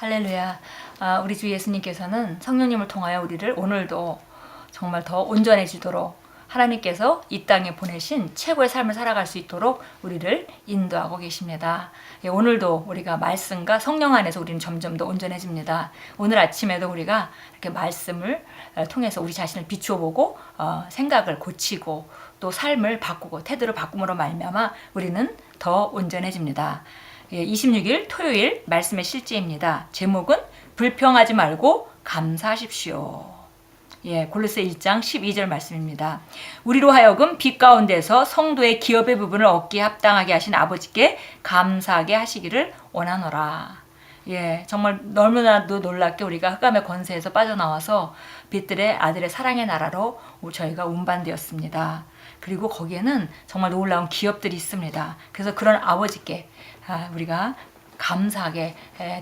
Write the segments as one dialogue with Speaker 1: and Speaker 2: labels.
Speaker 1: 할렐루야. 우리 주 예수님께서는 성령님을 통하여 우리를 오늘도 정말 더 온전해지도록 하나님께서 이 땅에 보내신 최고의 삶을 살아갈 수 있도록 우리를 인도하고 계십니다. 오늘도 우리가 말씀과 성령 안에서 우리는 점점 더 온전해집니다. 오늘 아침에도 우리가 이렇게 말씀을 통해서 우리 자신을 비추어 보고 생각을 고치고 또 삶을 바꾸고 태도를 바꿈으로 말미암아 우리는 더 온전해집니다. 26일 토요일 말씀의 실제입니다. 제목은 불평하지 말고 감사하십시오. 골로새 1장 12절 말씀입니다. 우리로 하여금 빛 가운데서 성도의 기업의 부분을 얻기에 합당하게 하신 아버지께 감사하게 하시기를 원하노라. 정말 너무나도 놀랍게 우리가 흑암의 권세에서 빠져나와서 빛들의 아들의 사랑의 나라로 저희가 운반되었습니다. 그리고 거기에는 정말 놀라운 기업들이 있습니다. 그래서 그런 아버지께 우리가 감사하게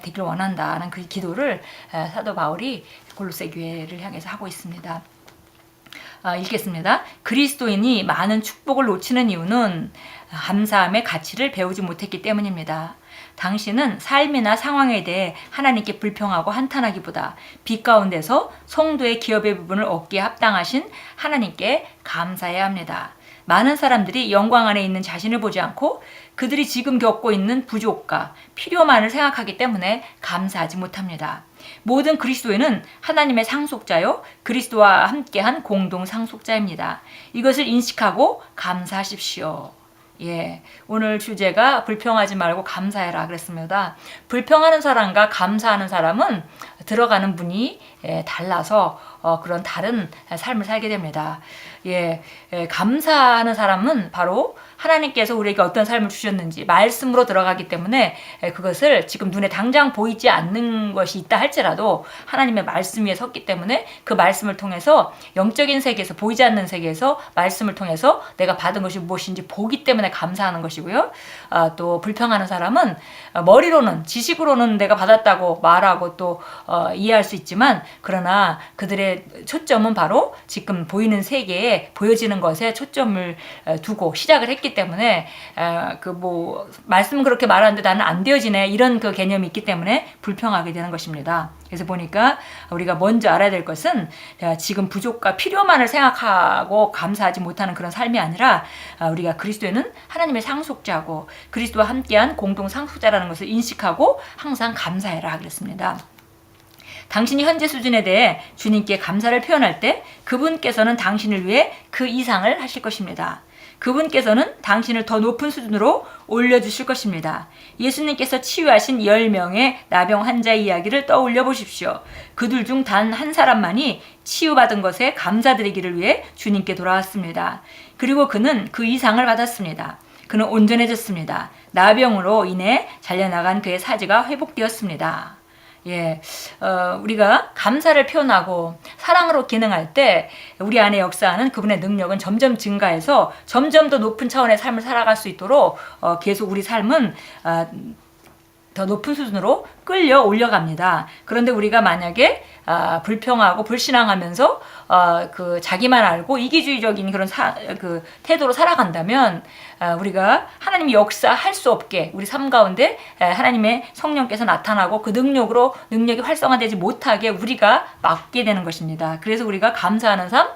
Speaker 1: 되길 원한다는 그 기도를 사도 바울이 골로새 교회를 향해서 하고 있습니다. 읽겠습니다. 그리스도인이 많은 축복을 놓치는 이유는 감사함의 가치를 배우지 못했기 때문입니다. 당신은 삶이나 상황에 대해 하나님께 불평하고 한탄하기보다 빛 가운데서 성도의 기업의 부분을 얻기에 합당하신 하나님께 감사해야 합니다. 많은 사람들이 영광 안에 있는 자신을 보지 않고 그들이 지금 겪고 있는 부족과 필요만을 생각하기 때문에 감사하지 못합니다. 모든 그리스도인은 하나님의 상속자요 그리스도와 함께한 공동 상속자입니다. 이것을 인식하고 감사하십시오. 오늘 주제가 불평하지 말고 감사해라 그랬습니다. 불평하는 사람과 감사하는 사람은 들어가는 문이 달라서 그런 다른 삶을 살게 됩니다. 감사하는 사람은 바로 하나님께서 우리에게 어떤 삶을 주셨는지 말씀으로 들어가기 때문에 그것을 지금 눈에 당장 보이지 않는 것이 있다 할지라도 하나님의 말씀 위에 섰기 때문에 그 말씀을 통해서 영적인 세계에서 보이지 않는 세계에서 말씀을 통해서 내가 받은 것이 무엇인지 보기 때문에 감사하는 것이고요. 또 불평하는 사람은 머리로는 지식으로는 내가 받았다고 말하고 또 이해할 수 있지만 그러나 그들의 초점은 바로 지금 보이는 세계에 보여지는 것에 초점을 두고 시작을 했기 때문에 말씀은 그렇게 말하는데 나는 안 되어지네 이런 그 개념이 있기 때문에 불평하게 되는 것입니다. 그래서 보니까 우리가 먼저 알아야 될 것은 지금 부족과 필요만을 생각하고 감사하지 못하는 그런 삶이 아니라 우리가 그리스도에는 하나님의 상속자고 그리스도와 함께한 공동 상속자라는 것을 인식하고 항상 감사해라 그랬습니다. 당신이 현재 수준에 대해 주님께 감사를 표현할 때 그분께서는 당신을 위해 그 이상을 하실 것입니다. 그분께서는 당신을 더 높은 수준으로 올려주실 것입니다. 예수님께서 치유하신 10명의 나병 환자의 이야기를 떠올려 보십시오. 그들 중 단 한 사람만이 치유받은 것에 감사드리기를 위해 주님께 돌아왔습니다. 그리고 그는 그 이상을 받았습니다. 그는 온전해졌습니다. 나병으로 인해 잘려나간 그의 사지가 회복되었습니다. 우리가 감사를 표현하고 사랑으로 기능할 때 우리 안에 역사하는 그분의 능력은 점점 증가해서 점점 더 높은 차원의 삶을 살아갈 수 있도록 계속 우리 삶은 더 높은 수준으로 끌려 올려갑니다. 그런데 우리가 만약에 불평하고 불신앙하면서 그 자기만 알고 이기주의적인 그런 그 태도로 살아간다면 우리가 하나님이 역사할 수 없게 우리 삶 가운데 하나님의 성령께서 나타나고 그 능력이 활성화되지 못하게 우리가 막게 되는 것입니다. 그래서 우리가 감사하는 삶,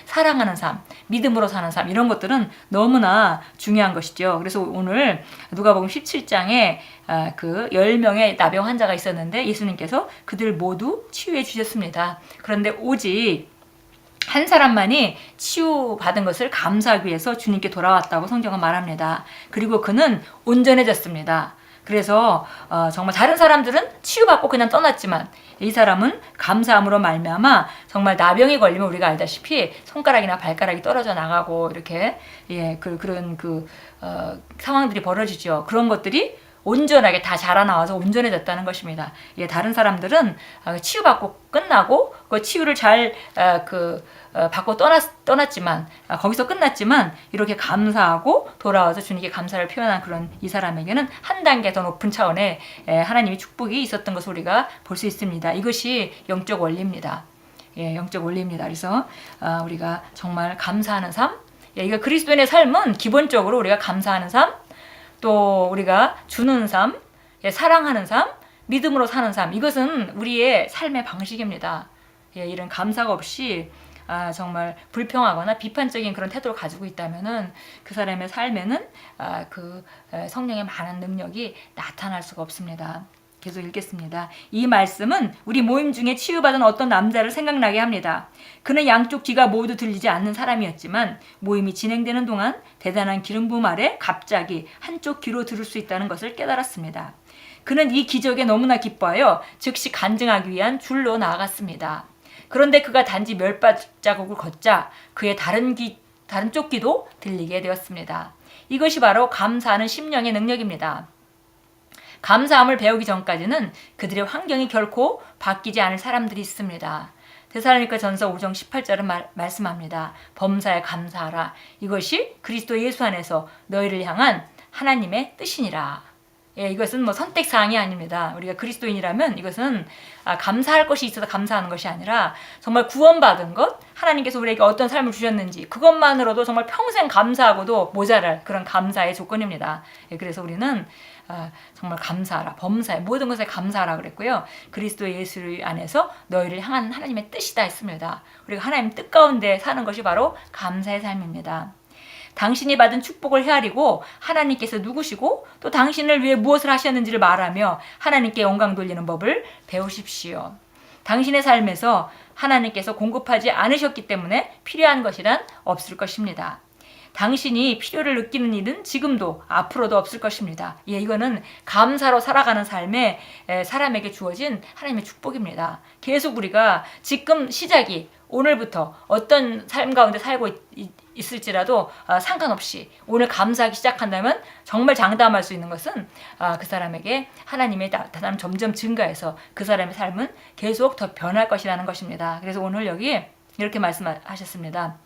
Speaker 1: 사랑하는 삶, 믿음으로 사는 삶 이런 것들은 너무나 중요한 것이죠. 그래서 오늘 누가복음 17장에 그 10명의 나병 환자가 있었는데 예수님께서 그들 모두 치유해 주셨습니다. 그런데 오직 한 사람만이 치유받은 것을 감사하기 위해서 주님께 돌아왔다고 성경은 말합니다. 그리고 그는 온전해졌습니다. 그래서 정말 다른 사람들은 치유받고 그냥 떠났지만 이 사람은 감사함으로 말미암아 정말 나병이 걸리면 우리가 알다시피 손가락이나 발가락이 떨어져 나가고 이렇게 그런 상황들이 벌어지죠. 그런 것들이 온전하게 다 자라나와서 온전해졌다는 것입니다. 다른 사람들은 치유받고 끝나고 그 치유를 잘 받고 떠났지만 거기서 끝났지만 이렇게 감사하고 돌아와서 주님께 감사를 표현한 그런 이 사람에게는 한 단계 더 높은 차원의 하나님의 축복이 있었던 것을 우리가 볼 수 있습니다. 이것이 영적 원리입니다. 영적 원리입니다. 그래서 우리가 정말 감사하는 삶, 이거 그리스도인의 삶은 기본적으로 우리가 감사하는 삶, 또 우리가 주는 삶, 사랑하는 삶, 믿음으로 사는 삶, 이것은 우리의 삶의 방식입니다. 예, 이런 감사가 없이 정말 불평하거나 비판적인 그런 태도를 가지고 있다면은 그 사람의 삶에는 그 성령의 많은 능력이 나타날 수가 없습니다. 계속 읽겠습니다. 이 말씀은 우리 모임 중에 치유받은 어떤 남자를 생각나게 합니다. 그는 양쪽 귀가 모두 들리지 않는 사람이었지만 모임이 진행되는 동안 대단한 기름 부음 아래 갑자기 한쪽 귀로 들을 수 있다는 것을 깨달았습니다. 그는 이 기적에 너무나 기뻐하여 즉시 간증하기 위한 줄로 나아갔습니다. 그런데 그가 단지 몇 발자국을 걷자 그의 다른 쪽 귀도 들리게 되었습니다. 이것이 바로 감사하는 심령의 능력입니다. 감사함을 배우기 전까지는 그들의 환경이 결코 바뀌지 않을 사람들이 있습니다. 데살로니가 전서 5장 18절은 말씀합니다. 범사에 감사하라. 이것이 그리스도 예수 안에서 너희를 향한 하나님의 뜻이니라. 예, 이것은 뭐 선택사항이 아닙니다. 우리가 그리스도인이라면 이것은 감사할 것이 있어서 감사하는 것이 아니라 정말 구원받은 것, 하나님께서 우리에게 어떤 삶을 주셨는지 그것만으로도 정말 평생 감사하고도 모자랄 그런 감사의 조건입니다. 예, 그래서 우리는 정말 감사하라. 범사에 모든 것에 감사하라 그랬고요. 그리스도 예수 안에서 너희를 향한 하나님의 뜻이다 했습니다. 우리가 하나님 뜻 가운데 사는 것이 바로 감사의 삶입니다. 당신이 받은 축복을 헤아리고 하나님께서 누구시고 또 당신을 위해 무엇을 하셨는지를 말하며 하나님께 영광 돌리는 법을 배우십시오. 당신의 삶에서 하나님께서 공급하지 않으셨기 때문에 필요한 것이란 없을 것입니다. 당신이 필요를 느끼는 일은 지금도 앞으로도 없을 것입니다. 예, 이거는 감사로 살아가는 삶에 사람에게 주어진 하나님의 축복입니다. 계속 우리가 지금 시작이 오늘부터 어떤 삶 가운데 살고 있을지라도 상관없이 오늘 감사하기 시작한다면 정말 장담할 수 있는 것은 그 사람에게 하나님의 나타남은 점점 증가해서 그 사람의 삶은 계속 더 변할 것이라는 것입니다. 그래서 오늘 여기 이렇게 말씀하셨습니다.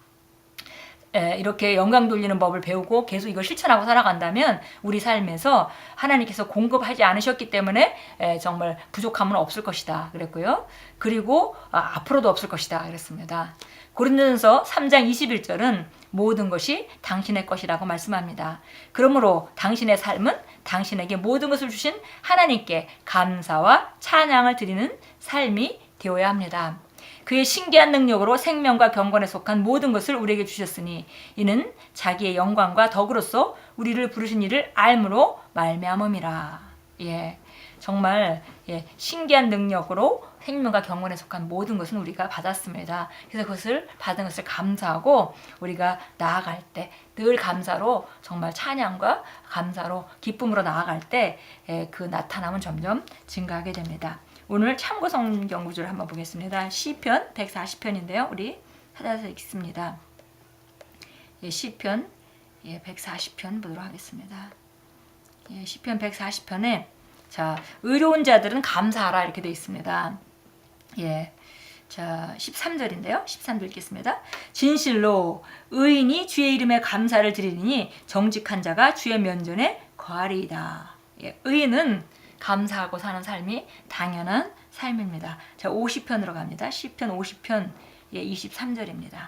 Speaker 1: 이렇게 영광 돌리는 법을 배우고 계속 이걸 실천하고 살아간다면 우리 삶에서 하나님께서 공급하지 않으셨기 때문에 정말 부족함은 없을 것이다 그랬고요. 그리고 앞으로도 없을 것이다 그랬습니다. 고린도전서 3장 21절은 모든 것이 당신의 것이라고 말씀합니다. 그러므로 당신의 삶은 당신에게 모든 것을 주신 하나님께 감사와 찬양을 드리는 삶이 되어야 합니다. 그의 신기한 능력으로 생명과 경건에 속한 모든 것을 우리에게 주셨으니 이는 자기의 영광과 덕으로서 우리를 부르신 이를 알므로 말미암음이라. 예, 정말 신기한 능력으로 생명과 경건에 속한 모든 것은 우리가 받았습니다. 그래서 그것을 받은 것을 감사하고 우리가 나아갈 때 늘 감사로 정말 찬양과 감사로 기쁨으로 나아갈 때 그 나타남은 점점 증가하게 됩니다. 오늘 참고 성경 구절을 한번 보겠습니다. 시편 140편인데요. 우리 찾아서 읽습니다. 시편 140편 보도록 하겠습니다. 시편 140편에 자, 의로운 자들은 감사하라 이렇게 되어 있습니다. 자, 13절인데요. 13절 읽겠습니다. 진실로 의인이 주의 이름에 감사를 드리니 정직한 자가 주의 면전에 거하리이다. 의인은 감사하고 사는 삶이 당연한 삶입니다. 자, 50편으로 갑니다. 시편 50편 23절입니다.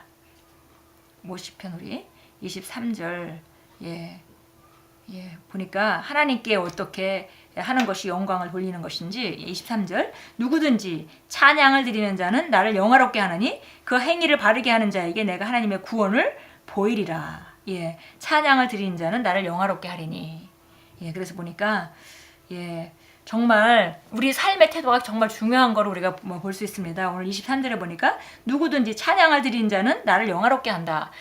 Speaker 1: 50편 우리 23절 보니까 하나님께 어떻게 하는 것이 영광을 돌리는 것인지 23절 누구든지 찬양을 드리는 자는 나를 영화롭게 하느니 그 행위를 바르게 하는 자에게 내가 하나님의 구원을 보이리라. 찬양을 드리는 자는 나를 영화롭게 하리니. 그래서 보니까 정말 우리 삶의 태도가 정말 중요한 걸 우리가 볼 수 있습니다. 오늘 23절에 보니까 누구든지 찬양을 드리는 자는 나를 영화롭게 한다.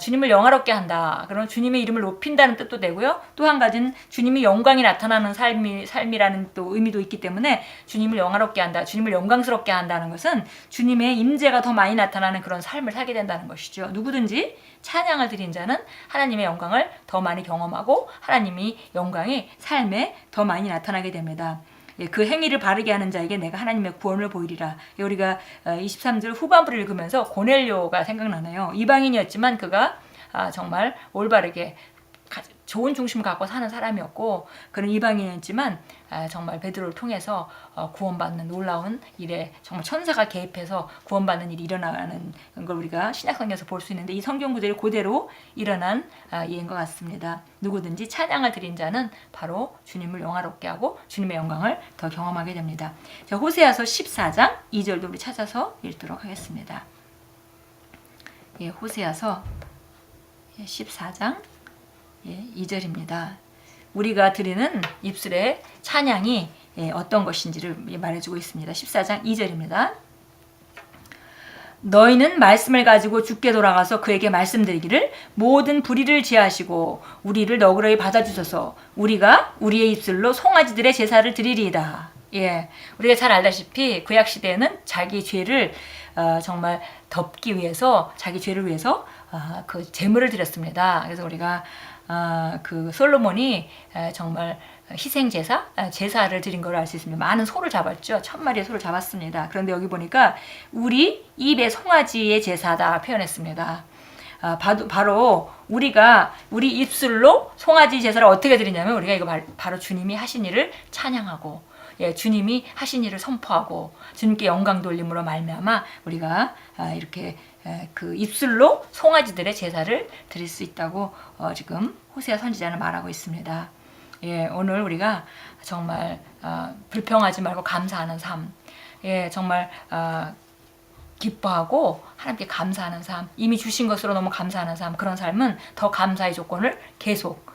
Speaker 1: 주님을 영화롭게 한다. 그러면 주님의 이름을 높인다는 뜻도 되고요. 또 한 가지는 주님이 영광이 나타나는 삶이라는 또 의미도 있기 때문에 주님을 영화롭게 한다. 주님을 영광스럽게 한다는 것은 주님의 임재가 더 많이 나타나는 그런 삶을 살게 된다는 것이죠. 누구든지 찬양을 드린 자는 하나님의 영광을 더 많이 경험하고 하나님이 영광이 삶에 더 많이 나타나게 됩니다. 그 행위를 바르게 하는 자에게 내가 하나님의 구원을 보이리라. 우리가 23절 후반부를 읽으면서 고넬료가 생각나네요. 이방인이었지만 그가 정말 올바르게 좋은 중심을 갖고 사는 사람이었고 그런 이방인이었지만 정말 베드로를 통해서 구원받는 놀라운 일에 정말 천사가 개입해서 구원받는 일이 일어나는 걸 우리가 신약성경에서 볼 수 있는데 이 성경 구절이 그대로 일어난 예인 것 같습니다. 누구든지 찬양을 드린 자는 바로 주님을 영화롭게 하고 주님의 영광을 더 경험하게 됩니다. 자, 호세아서 14장 2절도 우리 찾아서 읽도록 하겠습니다. 예, 호세아서 14장 2절입니다. 우리가 드리는 입술의 찬양이 어떤 것인지를 말해주고 있습니다. 14장 2절입니다. 너희는 말씀을 가지고 주께 돌아가서 그에게 말씀드리기를 모든 불의를 제하시고 우리를 너그러이 받아주소서 우리가 우리의 입술로 송아지들의 제사를 드리리이다. 예, 우리가 잘 알다시피 구약 시대에는 자기 죄를 정말 덮기 위해서 자기 죄를 위해서 그 제물을 드렸습니다. 그래서 우리가 그 솔로몬이 정말 희생 제사를 드린 걸 알 수 있습니다. 많은 소를 잡았죠. 1000마리의 소를 잡았습니다. 그런데 여기 보니까 우리 입의 송아지의 제사다 표현했습니다. 바로 우리가 우리 입술로 송아지 제사를 어떻게 드리냐면 우리가 이거 바로 주님이 하신 일을 찬양하고 주님이 하신 일을 선포하고 주님께 영광 돌림으로 말미암아 우리가 이렇게 그 입술로 송아지들의 제사를 드릴 수 있다고 지금 호세아 선지자는 말하고 있습니다. 예, 오늘 우리가 정말 불평하지 말고 감사하는 삶, 정말 기뻐하고 하나님께 감사하는 삶, 이미 주신 것으로 너무 감사하는 삶, 그런 삶은 더 감사의 조건을 계속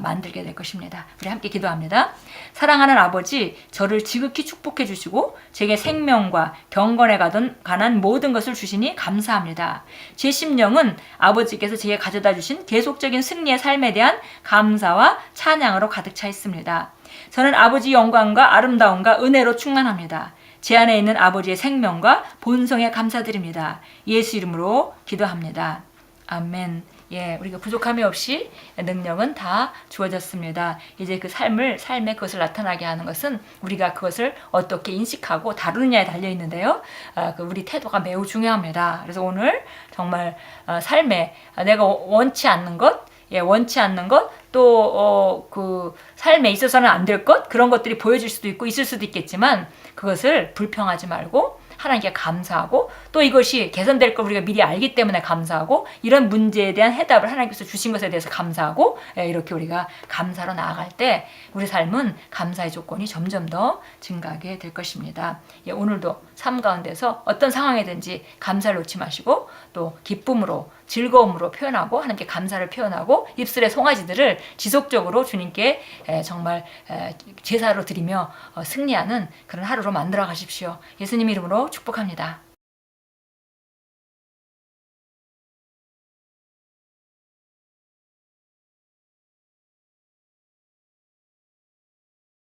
Speaker 1: 만들게 될 것입니다. 우리 함께 기도합니다. 사랑하는 아버지, 저를 지극히 축복해 주시고 제게 생명과 경건에 관한 모든 것을 주시니 감사합니다. 제 심령은 아버지께서 제게 가져다 주신 계속적인 승리의 삶에 대한 감사와 찬양으로 가득 차 있습니다. 저는 아버지 영광과 아름다움과 은혜로 충만합니다. 제 안에 있는 아버지의 생명과 본성에 감사드립니다. 예수 이름으로 기도합니다. 아멘. 예, 우리가 부족함이 없이 능력은 다 주어졌습니다. 이제 그 삶에 그것을 나타나게 하는 것은 우리가 그것을 어떻게 인식하고 다루느냐에 달려 있는데요. 우리 태도가 매우 중요합니다. 그래서 오늘 정말 삶에 내가 원치 않는 것, 또 그 삶에 있어서는 안 될 것, 그런 것들이 보여질 수도 있고 있을 수도 있겠지만 그것을 불평하지 말고 하나님께 감사하고 또 이것이 개선될 걸 우리가 미리 알기 때문에 감사하고 이런 문제에 대한 해답을 하나님께서 주신 것에 대해서 감사하고 이렇게 우리가 감사로 나아갈 때 우리 삶은 감사의 조건이 점점 더 증가하게 될 것입니다. 오늘도 삶 가운데서 어떤 상황이든지 감사를 놓지 마시고 또 기쁨으로 즐거움으로 표현하고 하나님께 감사를 표현하고 입술의 송아지들을 지속적으로 주님께 정말 제사로 드리며 승리하는 그런 하루로 만들어 가십시오. 예수님 이름으로 축복합니다.